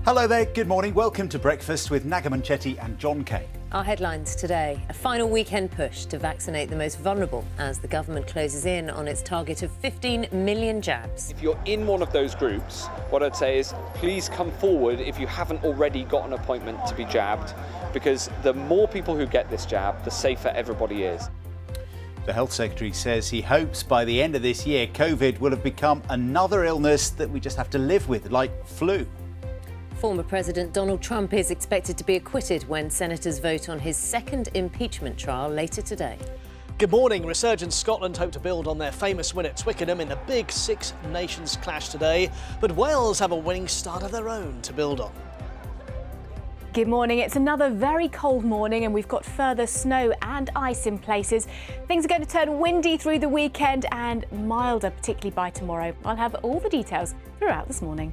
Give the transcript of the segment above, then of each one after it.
Hello there, good morning. Welcome to Breakfast with Nagaman Chetty and John Kay. Our headlines today. A final weekend push to vaccinate the most vulnerable as the government closes in on its target of 15 million jabs. If you're in one of those groups, what I'd say is please come forward if you haven't already got an appointment to be jabbed, because the more people who get this jab, the safer everybody is. The Health Secretary says he hopes by the end of this year, COVID will have become another illness that we just have to live with, like flu. Former President Donald Trump is expected to be acquitted when senators vote on his second impeachment trial later today. Good morning. Resurgent Scotland hope to build on their famous win at Twickenham in the big Six Nations clash today, but Wales have a winning start of their own to build on. Good morning. It's another very cold morning and we've got further snow and ice in places. Things are going to turn windy through the weekend and milder, particularly by tomorrow. I'll have all the details throughout this morning.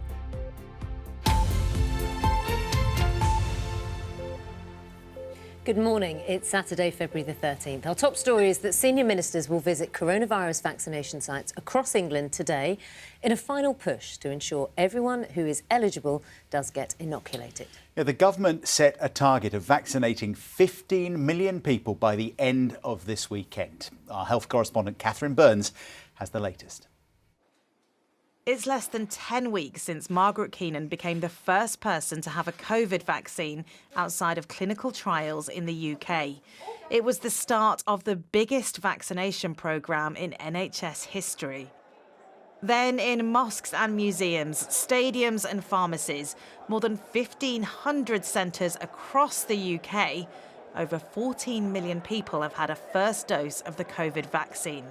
Good morning. It's Saturday, February the 13th. Our top story is that senior ministers will visit coronavirus vaccination sites across England today in a final push to ensure everyone who is eligible does get inoculated. Yeah, the government set a target of vaccinating 15 million people by the end of this weekend. Our health correspondent Catherine Burns has the latest. It's less than 10 weeks since Margaret Keenan became the first person to have a COVID vaccine outside of clinical trials in the UK. It was the start of the biggest vaccination programme in NHS history. Then in mosques and museums, stadiums and pharmacies, more than 1,500 centres across the UK, over 14 million people have had a first dose of the COVID vaccine.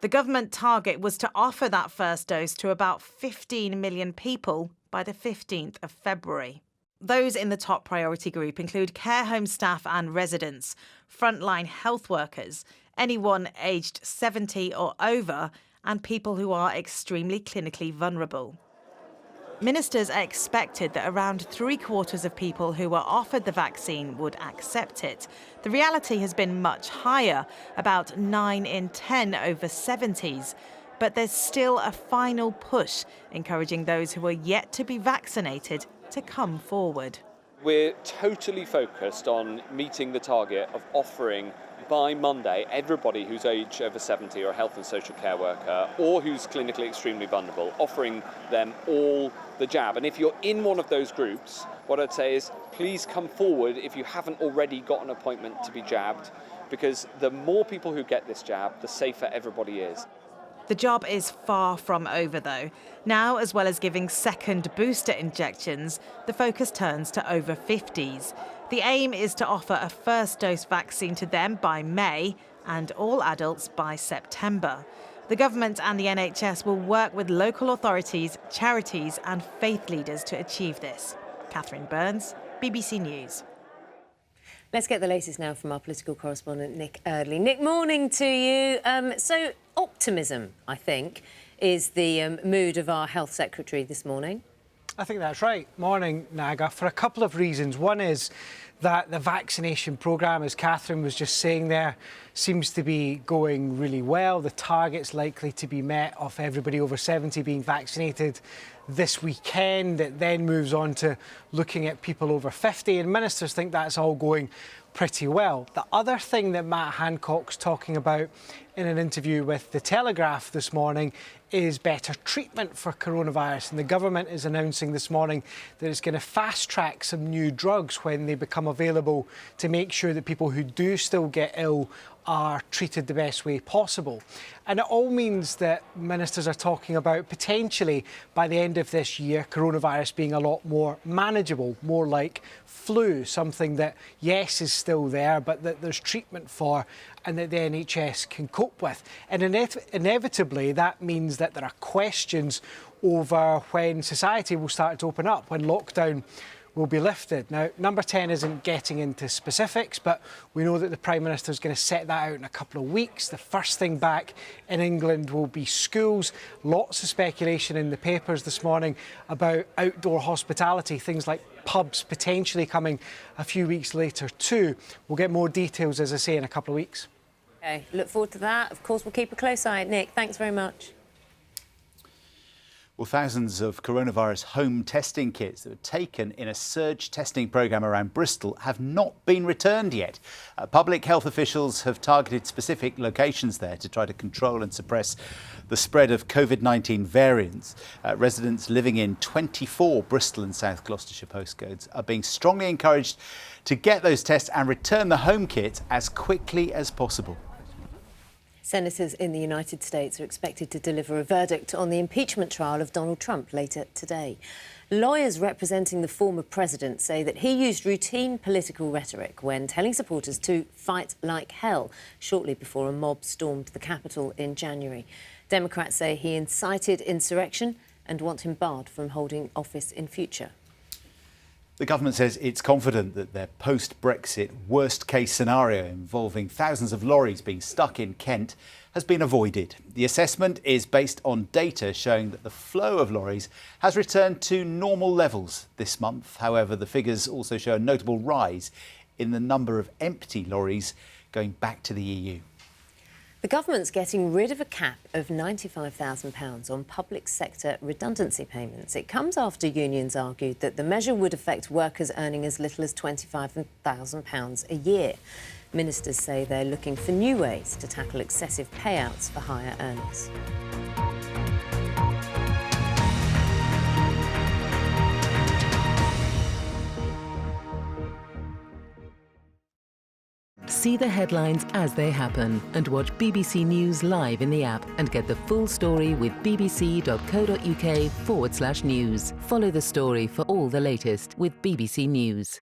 The government target was to offer that first dose to about 15 million people by the 15th of February. Those in the top priority group include care home staff and residents, frontline health workers, anyone aged 70 or over, and people who are extremely clinically vulnerable. Ministers expected that around 3/4 of people who were offered the vaccine would accept it. The reality has been much higher, about 9 in 10 over 70s. But there's still a final push, encouraging those who are yet to be vaccinated to come forward. We're totally focused on meeting the target of offering by Monday everybody who's aged over 70 or a health and social care worker or who's clinically extremely vulnerable, offering them all the jab. And if you're in one of those groups, what I'd say is please come forward if you haven't already got an appointment to be jabbed, because the more people who get this jab, the safer everybody is. The job is far from over, though. Now, as well as giving second booster injections, the focus turns to over 50s. The aim is to offer a first dose vaccine to them by May and all adults by September. The government and the NHS will work with local authorities, charities and faith leaders to achieve this. Catherine Burns, BBC News. Let's get the latest now from our political correspondent, Nick Eardley. Nick, morning to you. So optimism, I think, is the mood of our Health Secretary this morning. I think that's right. Morning, Naga, for a couple of reasons. One is that the vaccination programme, as Catherine was just saying there, seems to be going really well. The target's likely to be met of everybody over 70 being vaccinated this weekend. It then moves on to looking at people over 50, and ministers think that's all going pretty well. The other thing that Matt Hancock's talking about in an interview with The Telegraph this morning is better treatment for coronavirus, and the government is announcing this morning that it's going to fast-track some new drugs when they become available to make sure that people who do still get ill are treated the best way possible. And it all means that ministers are talking about potentially by the end of this year coronavirus being a lot more manageable, more like flu, something that yes is still there but that there's treatment for and that the NHS can cope with. And inevitably that means that there are questions over when society will start to open up, when lockdown will be lifted. Now, Number 10 isn't getting into specifics, but we know that the Prime Minister is going to set that out in a couple of weeks. The first thing back in England will be schools. Lots of speculation in the papers this morning about outdoor hospitality, things like pubs potentially coming a few weeks later too. We'll get more details, as I say, in a couple of weeks. OK, look forward to that. Of course, we'll keep a close eye. Nick, thanks very much. Well, thousands of coronavirus home testing kits that were taken in a surge testing programme around Bristol have not been returned yet. Public health officials have targeted specific locations there to try to control and suppress the spread of Covid-19 variants. Residents living in 24 Bristol and South Gloucestershire postcodes are being strongly encouraged to get those tests and return the home kit as quickly as possible. Senators in the United States are expected to deliver a verdict on the impeachment trial of Donald Trump later today. Lawyers representing the former president say that he used routine political rhetoric when telling supporters to fight like hell shortly before a mob stormed the Capitol in January. Democrats say he incited insurrection and want him barred from holding office in future. The government says it's confident that their post-Brexit worst-case scenario involving thousands of lorries being stuck in Kent has been avoided. The assessment is based on data showing that the flow of lorries has returned to normal levels this month. However, the figures also show a notable rise in the number of empty lorries going back to the EU. The government's getting rid of a cap of £95,000 on public sector redundancy payments. It comes after unions argued that the measure would affect workers earning as little as £25,000 a year. Ministers say they're looking for new ways to tackle excessive payouts for higher earners. See the headlines as they happen and watch BBC News live in the app and get the full story with bbc.co.uk/news. Follow the story for all the latest with BBC News.